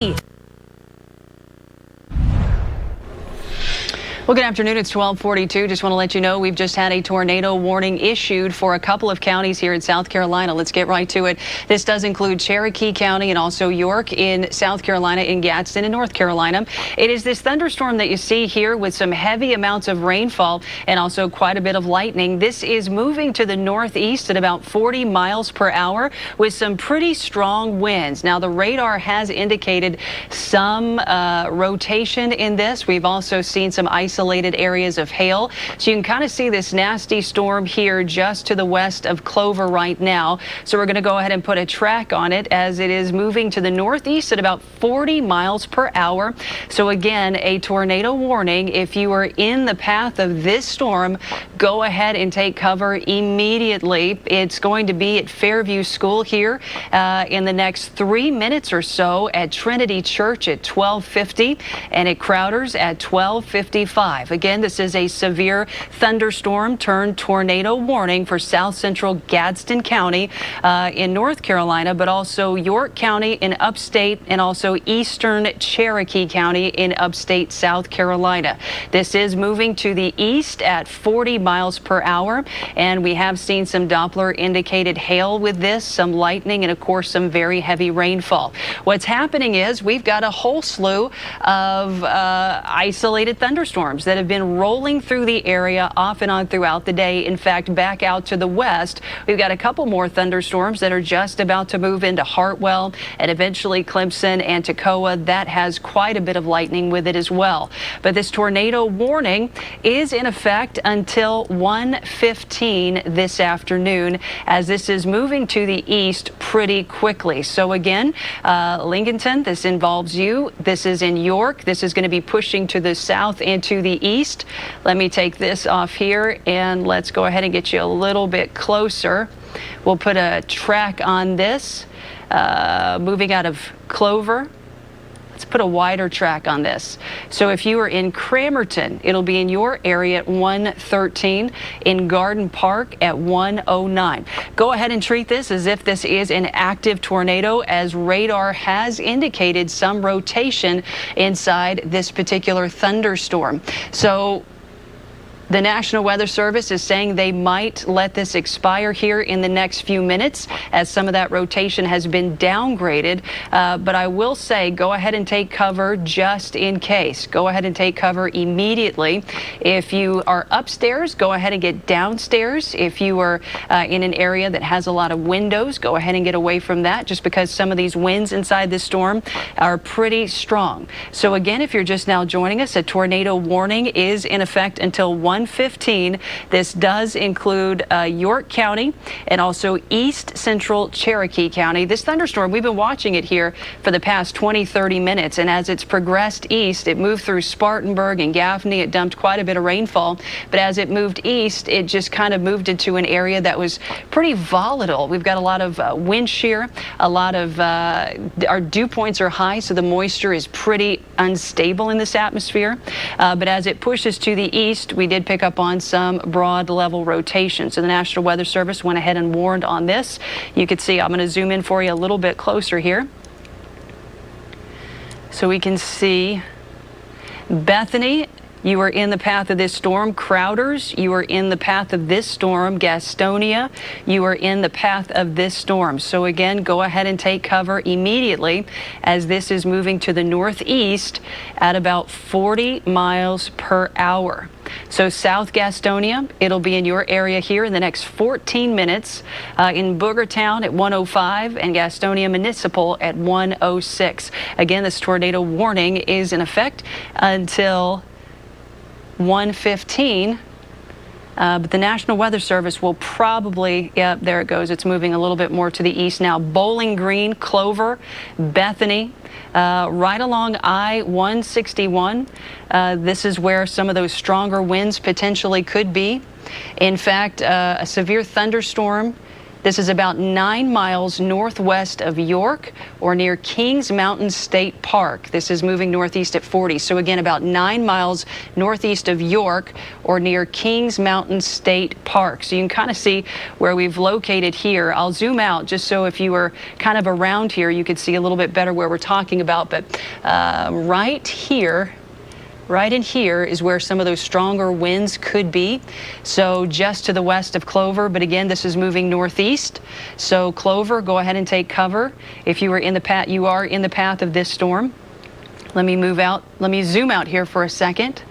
Well, good afternoon. It's 12:42. Just want to let you know we've just had a tornado warning issued for a couple of counties here in South Carolina. Let's get right to it. This does include Cherokee County and also York in South Carolina and Gadsden in North Carolina. It is this thunderstorm that you see here with some heavy amounts of rainfall and also quite a bit of lightning. This is moving to the northeast at about 40 miles per hour with some pretty strong winds. Now, the radar has indicated some rotation in this. We've also seen some isolated areas of hail. So you can kind of see this nasty storm here just to the west of Clover right now. So we're going to go ahead and put a track on it as it is moving to the northeast at about 40 miles per hour. So again, a tornado warning. If you are in the path of this storm, go ahead and take cover immediately. It's going to be at Fairview School here in the next 3 minutes or so, at Trinity Church at 12:50 and at Crowder's at 12:55. Again, this is a severe thunderstorm turned tornado warning for south central Gadsden County in North Carolina, but also York County in upstate and also eastern Cherokee County in upstate South Carolina. This is moving to the east at 40 miles per hour, and we have seen some Doppler indicated hail with this, some lightning, and of course some very heavy rainfall. What's happening is we've got a whole slew of isolated thunderstorms that have been rolling through the area off and on throughout the day. In fact, back out to the west, we've got a couple more thunderstorms that are just about to move into Hartwell and eventually Clemson and Toccoa. That has quite a bit of lightning with it as well. But this tornado warning is in effect until 1:15 this afternoon, as this is moving to the east pretty quickly. So again, Lincolnton, this involves you. This is in York. This is going to be pushing to the south and to the east. Let me take this off here and let's go ahead and get you a little bit closer. We'll put a track on this, moving out of Clover. Let's put a wider track on this. So if you are in Cramerton, it'll be in your area at 1:13, in Garden Park at 1:09. Go ahead and treat this as if this is an active tornado, as radar has indicated some rotation inside this particular thunderstorm. So the National Weather Service is saying they might let this expire here in the next few minutes, as some of that rotation has been downgraded. But I will say, go ahead and take cover just in case. Go ahead and take cover immediately. If you are upstairs, go ahead and get downstairs. If you are in an area that has a lot of windows, go ahead and get away from that, just because some of these winds inside this storm are pretty strong. So again, if you're just now joining us, a tornado warning is in effect until 1:15. This does include York County and also east central Cherokee County. This thunderstorm, we've been watching it here for the past 20-30 minutes, and as it's progressed east, it moved through Spartanburg and Gaffney. It dumped quite a bit of rainfall, but as it moved east, it just kind of moved into an area that was pretty volatile. We've got a lot of wind shear, a lot of our dew points are high, so the moisture is pretty unstable in this atmosphere. But as it pushes to the east, we did pick up on some broad level rotation. So the National Weather Service went ahead and warned on this. You can see, I'm going to zoom in for you a little bit closer here, so we can see Bethany. You are in the path of this storm. Crowder's, you are in the path of this storm. Gastonia, you are in the path of this storm. So again, go ahead and take cover immediately, as this is moving to the northeast at about 40 miles per hour. So South Gastonia, it'll be in your area here in the next 14 minutes, in Boogertown at 1:05 and Gastonia Municipal at 1:06. Again, this tornado warning is in effect until 1:15, but the National Weather Service will probably, yeah, there it goes. It's moving a little bit more to the east now. Bowling Green, Clover, Bethany, right along I-161. This is where some of those stronger winds potentially could be. In fact, a severe thunderstorm This is about 9 miles northwest of York or near Kings Mountain State Park. This is moving northeast at 40. So again, about 9 miles northeast of York or near Kings Mountain State Park. So you can kind of see where we've located here. I'll zoom out just so if you were kind of around here, you could see a little bit better where we're talking about. But right here, right in here is where some of those stronger winds could be. So just to the west of Clover, but again, this is moving northeast. So Clover, go ahead and take cover. If you were in the path, you are in the path of this storm. Let me move out. Let me zoom out here for a second.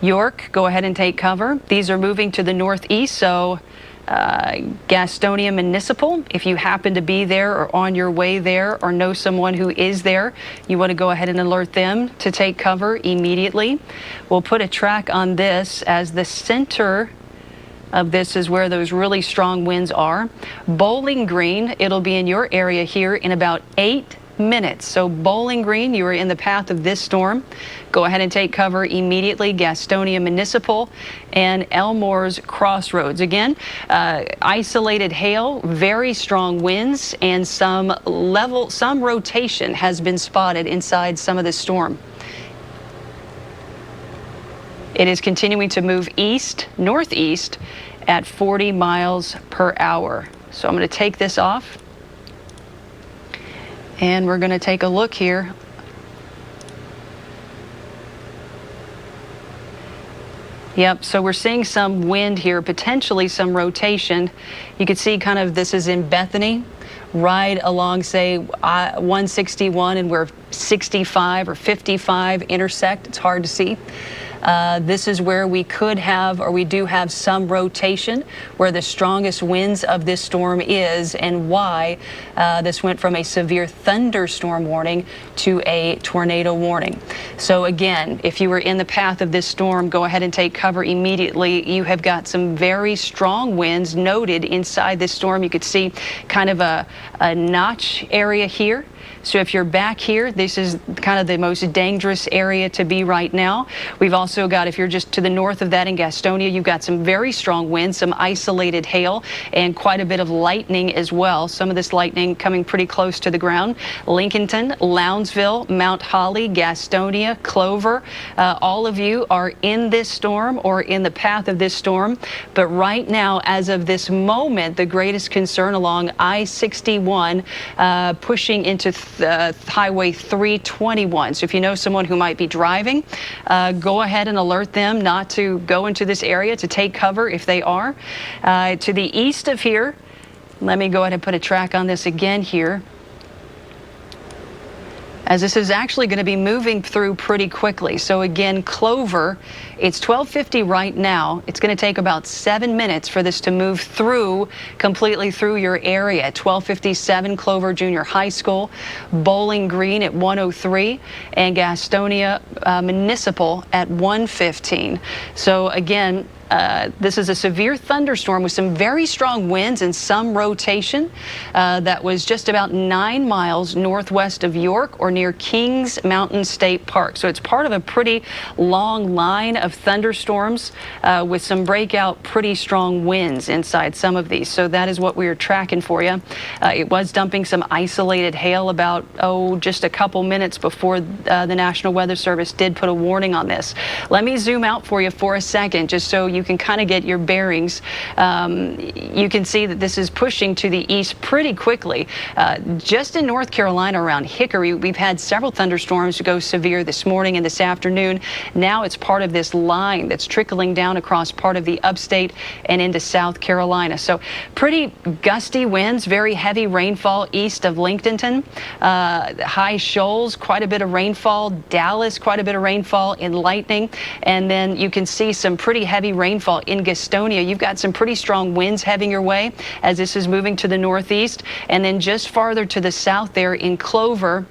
York, go ahead and take cover. These are moving to the northeast, so Gastonia Municipal, if you happen to be there or on your way there or know someone who is there, you want to go ahead and alert them to take cover immediately. We'll put a track on this as the center of this is where those really strong winds are. Bowling Green, it'll be in your area here in about 8 minutes. So Bowling Green, you are in the path of this storm. Go ahead and take cover immediately. Gastonia Municipal and Elmore's Crossroads. Again, isolated hail, very strong winds, and some rotation has been spotted inside some of the storm. It is continuing to move east, northeast at 40 miles per hour. So I'm going to take this off. And we're going to take a look here. Yep, so we're seeing some wind here, potentially some rotation. You can see kind of this is in Bethany, right along, say, 161 and where 65 or 55 intersect. It's hard to see. This is where we could have, or we do have some rotation, where the strongest winds of this storm is, and why this went from a severe thunderstorm warning to a tornado warning. So again, if you were in the path of this storm, go ahead and take cover immediately. You have got some very strong winds noted inside this storm. You could see kind of a notch area here. So if you're back here, this is kind of the most dangerous area to be right now. We've also got, if you're just to the north of that in Gastonia, you've got some very strong winds, some isolated hail, and quite a bit of lightning as well. Some of this lightning coming pretty close to the ground. Lincolnton, Lounsville, Mount Holly, Gastonia, Clover, all of you are in this storm or in the path of this storm. But right now, as of this moment, the greatest concern along I-61 pushing into Highway 321. So if you know someone who might be driving, go ahead and alert them not to go into this area, to take cover if they are. To the east of here, let me go ahead and put a track on this again here, as this is actually going to be moving through pretty quickly. So again, Clover, it's 12:50 right now. It's going to take about 7 minutes for this to move through, completely through your area. 12:57 Clover Junior High School, Bowling Green at 1:03, and Gastonia Municipal at 1:15. So again, this is a severe thunderstorm with some very strong winds and some rotation that was just about 9 miles northwest of York or near Kings Mountain State Park. So it's part of a pretty long line of thunderstorms with some breakout pretty strong winds inside some of these. So that is what we are tracking for you. It was dumping some isolated hail about, just a couple minutes before the National Weather Service did put a warning on this. Let me zoom out for you for a second just so you can kind of get your bearings. You can see that this is pushing to the east pretty quickly. Just in North Carolina around Hickory, we've had several thunderstorms go severe this morning and this afternoon. Now it's part of this line that's trickling down across part of the upstate and into South Carolina. So pretty gusty winds, very heavy rainfall east of Lincolnton. High Shoals, quite a bit of rainfall. Dallas, quite a bit of rainfall in lightning. And then you can see some pretty heavy rainfall in Gastonia. You've got some pretty strong winds heading your way as this is moving to the northeast. And then just farther to the south there in Clover,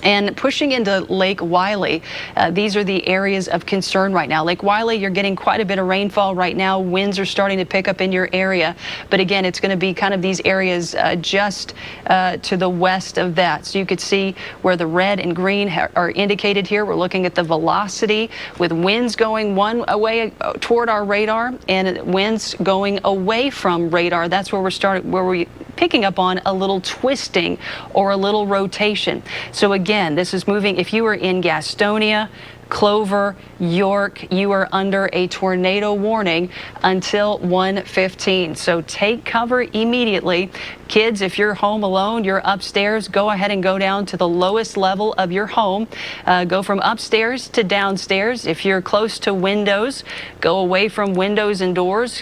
And pushing into Lake Wylie, these are the areas of concern right now. Lake Wylie, you're getting quite a bit of rainfall right now. Winds are starting to pick up in your area. But again, it's going to be kind of these areas just to the west of that. So you could see where the red and green are indicated here. We're looking at the velocity with winds going one way toward our radar and winds going away from radar. That's where we're picking up on a little twisting or a little rotation. So again, this is moving. If you were in Gastonia, Clover, York, you are under a tornado warning until 1:15. So take cover immediately. Kids, if you're home alone, you're upstairs, go ahead and go down to the lowest level of your home. Go from upstairs to downstairs. If you're close to windows, go away from windows and doors,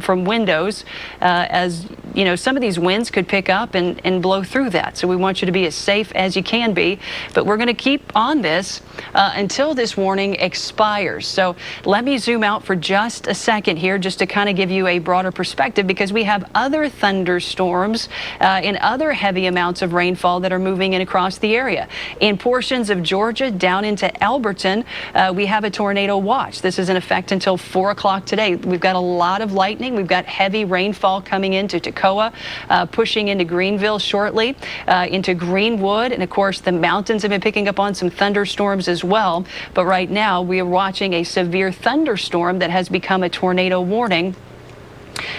from windows, as you know, some of these winds could pick up and blow through that. So we want you to be as safe as you can be. But we're going to keep on this until this warning expires. So let me zoom out for just a second here just to kind of give you a broader perspective, because we have other thunderstorms and other heavy amounts of rainfall that are moving in across the area. In portions of Georgia down into Alberton, we have a tornado watch. This is in effect until 4 o'clock today. We've got a lot of lightning. We've got heavy rainfall coming into Toccoa, pushing into Greenville shortly, into Greenwood, and of course the mountains have been picking up on some thunderstorms as well. But right now we are watching a severe thunderstorm that has become a tornado warning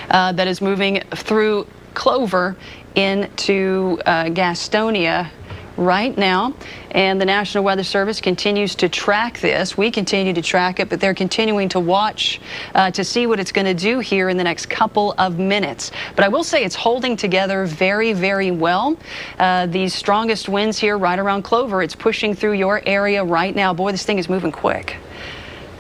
that is moving through Clover into Gastonia right now, and the National Weather Service continues to track this. We continue to track it, but they're continuing to watch to see what it's going to do here in the next couple of minutes. But I will say it's holding together very, very well. These strongest winds here right around Clover, it's pushing through your area right now. Boy, this thing is moving quick.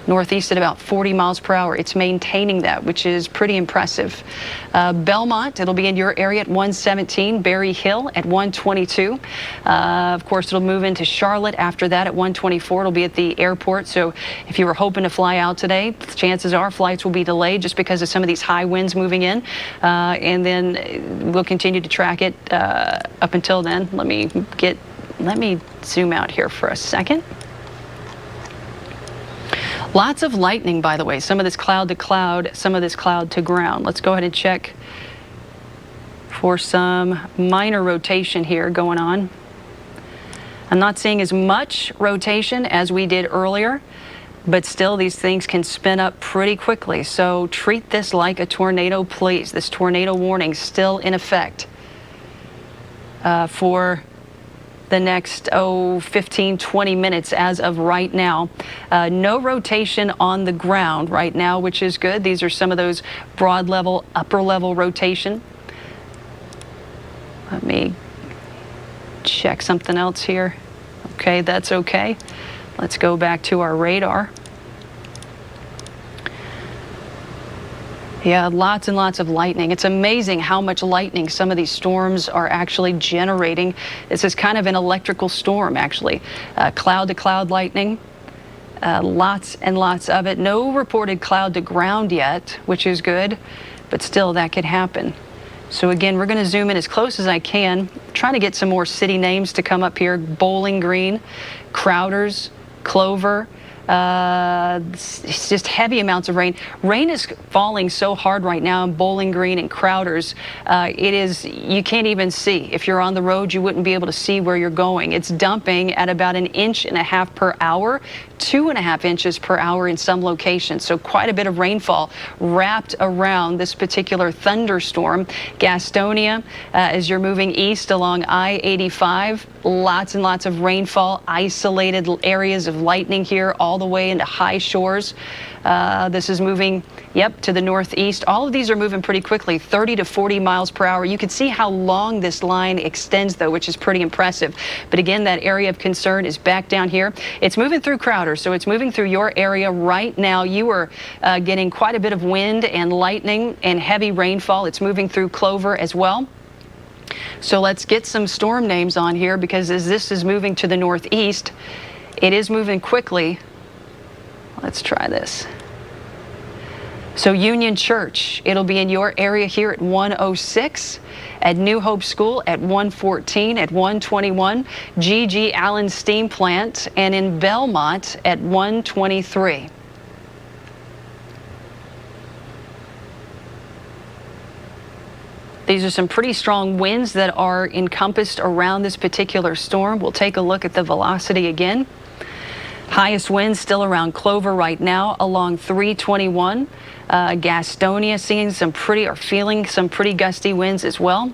Northeast at about 40 miles per hour. It's maintaining that, which is pretty impressive. Belmont, it'll be in your area at 117. Berry Hill at 122. Of course, it'll move into Charlotte after that at 124. It'll be at the airport. So if you were hoping to fly out today, chances are flights will be delayed just because of some of these high winds moving in. And then we'll continue to track it up until then. Let me zoom out here for a second. Lots of lightning, by the way. Some of this cloud to cloud, some of this cloud to ground. Let's go ahead and check for some minor rotation here going on. I'm not seeing as much rotation as we did earlier, but still these things can spin up pretty quickly. So treat this like a tornado, please. This tornado warning still in effect for the next 15, 20 minutes as of right now. No rotation on the ground right now, which is good. These are some of those broad level, upper level rotation. Let me check something else here. Okay, that's okay. Let's go back to our radar. Yeah, lots and lots of lightning. It's amazing how much lightning some of these storms are actually generating. This is kind of an electrical storm, actually. Cloud to cloud lightning, lots and lots of it. No reported cloud to ground yet, which is good, but still that could happen. So again, we're going to zoom in as close as I can. Trying to get some more city names to come up here. Bowling Green, Crowders, Clover. It's just heavy amounts of rain. Rain is falling so hard right now in Bowling Green and Crowders. You can't even see. If you're on the road, you wouldn't be able to see where you're going. It's dumping at about 1.5 inches per hour, 2.5 inches per hour in some locations. So quite a bit of rainfall wrapped around this particular thunderstorm. Gastonia, as you're moving east along I-85, lots and lots of rainfall, isolated areas of lightning here all the way into high shores. This is moving, to the northeast. All of these are moving pretty quickly, 30 to 40 miles per hour. You can see how long this line extends, though, which is pretty impressive. But again, that area of concern is back down here. It's moving through Crowder, so it's moving through your area right now. You are getting quite a bit of wind and lightning and heavy rainfall. It's moving through Clover as well. So let's get some storm names on here, because as this is moving to the northeast, it is moving quickly. Let's try this. So Union Church, it'll be in your area here at 106, at New Hope School at 114, at 121, G.G. Allen Steam Plant, and in Belmont at 123. These are some pretty strong winds that are encompassed around this particular storm. We'll take a look at the velocity again. Highest winds still around Clover right now along 321. Gastonia feeling some pretty gusty winds as well.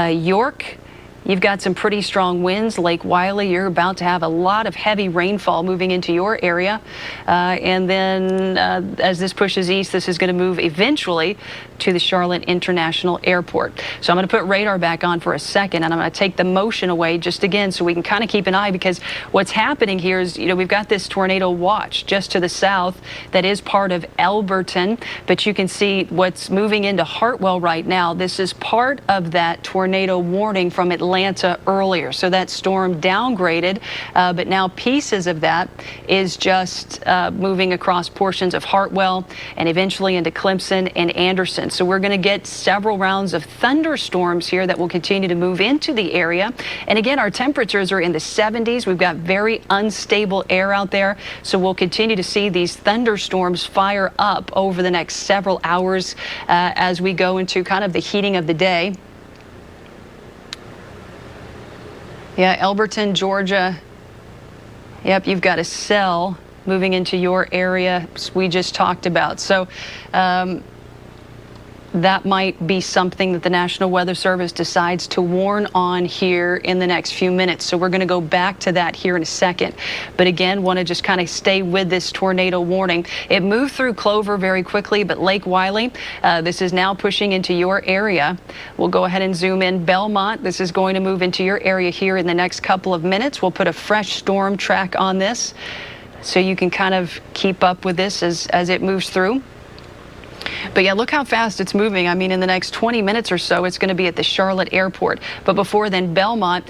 York, you've got some pretty strong winds. Lake Wylie, you're about to have a lot of heavy rainfall moving into your area. And then as this pushes east, this is going to move eventually to the Charlotte International Airport. So I'm going to put radar back on for a second, and I'm going to take the motion away just again so we can kind of keep an eye, because what's happening here is, we've got this tornado watch just to the south that is part of Elberton, but you can see what's moving into Hartwell right now. This is part of that tornado warning from Atlanta earlier. So that storm downgraded, but now pieces of that is just moving across portions of Hartwell and eventually into Clemson and Anderson. So we're going to get several rounds of thunderstorms here that will continue to move into the area. And again, our temperatures are in the 70s. We've got very unstable air out there. So we'll continue to see these thunderstorms fire up over the next several hours as we go into kind of the heating of the day. Yeah, Elberton, Georgia. Yep, you've got a cell moving into your area we just talked about. So that might be something that the National Weather Service decides to warn on here in the next few minutes. So we're going to go back to that here in a second. But again, want to just kind of stay with this tornado warning. It moved through Clover very quickly, but Lake Wylie, this is now pushing into your area. We'll go ahead and zoom in. Belmont, this is going to move into your area here in the next couple of minutes. We'll put a fresh storm track on this so you can kind of keep up with this as it moves through. But yeah, look how fast it's moving. I mean, in the next 20 minutes or so, it's going to be at the Charlotte Airport. But before then, Belmont,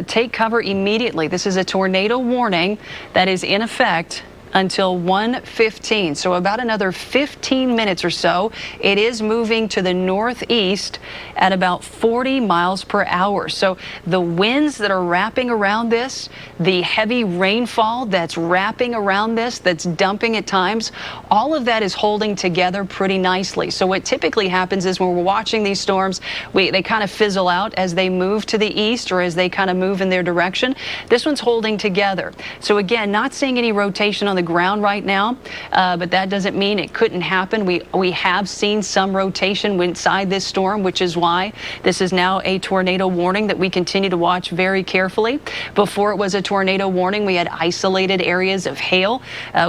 take cover immediately. This is a tornado warning that is in effect until 1:15, so about another 15 minutes or so. It is moving to the northeast at about 40 miles per hour. So the winds that are wrapping around this, the heavy rainfall that's wrapping around this, that's dumping at times, all of that is holding together pretty nicely. So what typically happens is when we're watching these storms, they kind of fizzle out as they move to the east or as they kind of move in their direction. This one's holding together. So again, not seeing any rotation on the ground right now, but that doesn't mean it couldn't happen. We have seen some rotation inside this storm, which is why this is now a tornado warning that we continue to watch very carefully. Before it was a tornado warning, we had isolated areas of hail.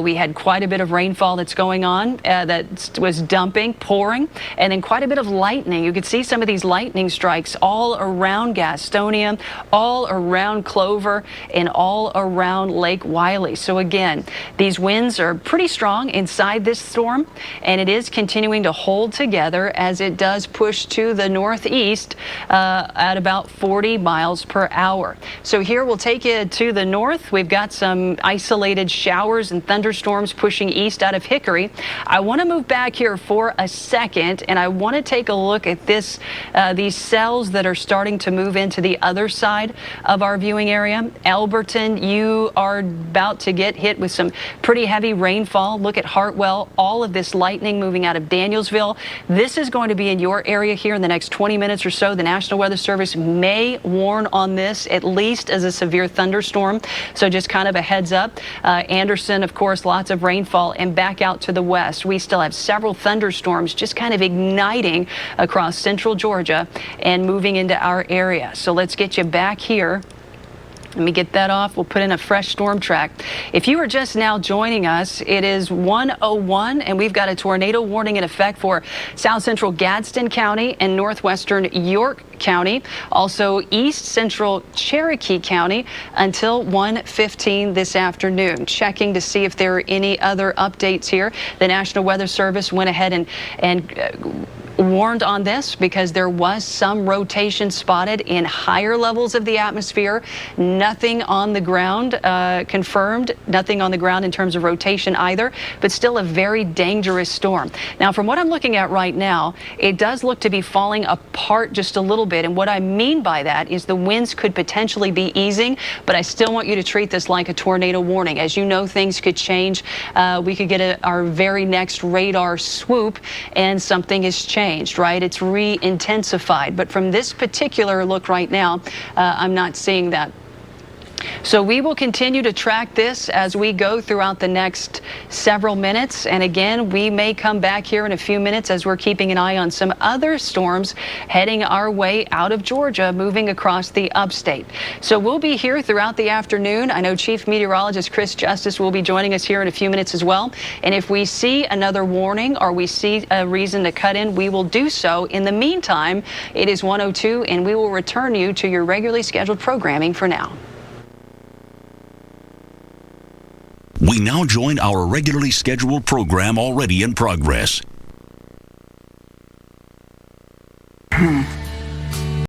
We had quite a bit of rainfall that's going on that was dumping, pouring, and then quite a bit of lightning. You could see some of these lightning strikes all around Gastonia, all around Clover, and all around Lake Wylie. So again, these winds are pretty strong inside this storm, and it is continuing to hold together as it does push to the northeast at about 40 miles per hour. So here we'll take you to the north. We've got some isolated showers and thunderstorms pushing east out of Hickory. I want to move back here for a second, and I want to take a look at this, these cells that are starting to move into the other side of our viewing area. Elberton, you are about to get hit with some pretty heavy rainfall. Look at Hartwell, all of this lightning moving out of Danielsville. This is going to be in your area here in the next 20 minutes or so. The National Weather Service may warn on this at least as a severe thunderstorm. So just kind of a heads up. Anderson, of course, lots of rainfall, and back out to the west, we still have several thunderstorms just kind of igniting across central Georgia and moving into our area. So let's get you back here. Let me get that off. We'll put in a fresh storm track. If you are just now joining us, it is 1:01, and we've got a tornado warning in effect for south central Gadsden County and northwestern York County, also east central Cherokee County until 1:15 this afternoon. Checking to see if there are any other updates here. The National Weather Service went ahead and warned on this because there was some rotation spotted in higher levels of the atmosphere. Nothing on the ground confirmed, nothing on the ground in terms of rotation either, but still a very dangerous storm. Now, from what I'm looking at right now, it does look to be falling apart just a little bit. And what I mean by that is the winds could potentially be easing, but I still want you to treat this like a tornado warning. As you know, things could change. We could get our very next radar swoop and something has changed, right? It's re-intensified. But from this particular look right now, I'm not seeing that. So we will continue to track this as we go throughout the next several minutes. And again, we may come back here in a few minutes as we're keeping an eye on some other storms heading our way out of Georgia, moving across the upstate. So we'll be here throughout the afternoon. I know Chief Meteorologist Chris Justice will be joining us here in a few minutes as well. And if we see another warning or we see a reason to cut in, we will do so. In the meantime, it is 1:02 and we will return you to your regularly scheduled programming for now. We now join our regularly scheduled program already in progress.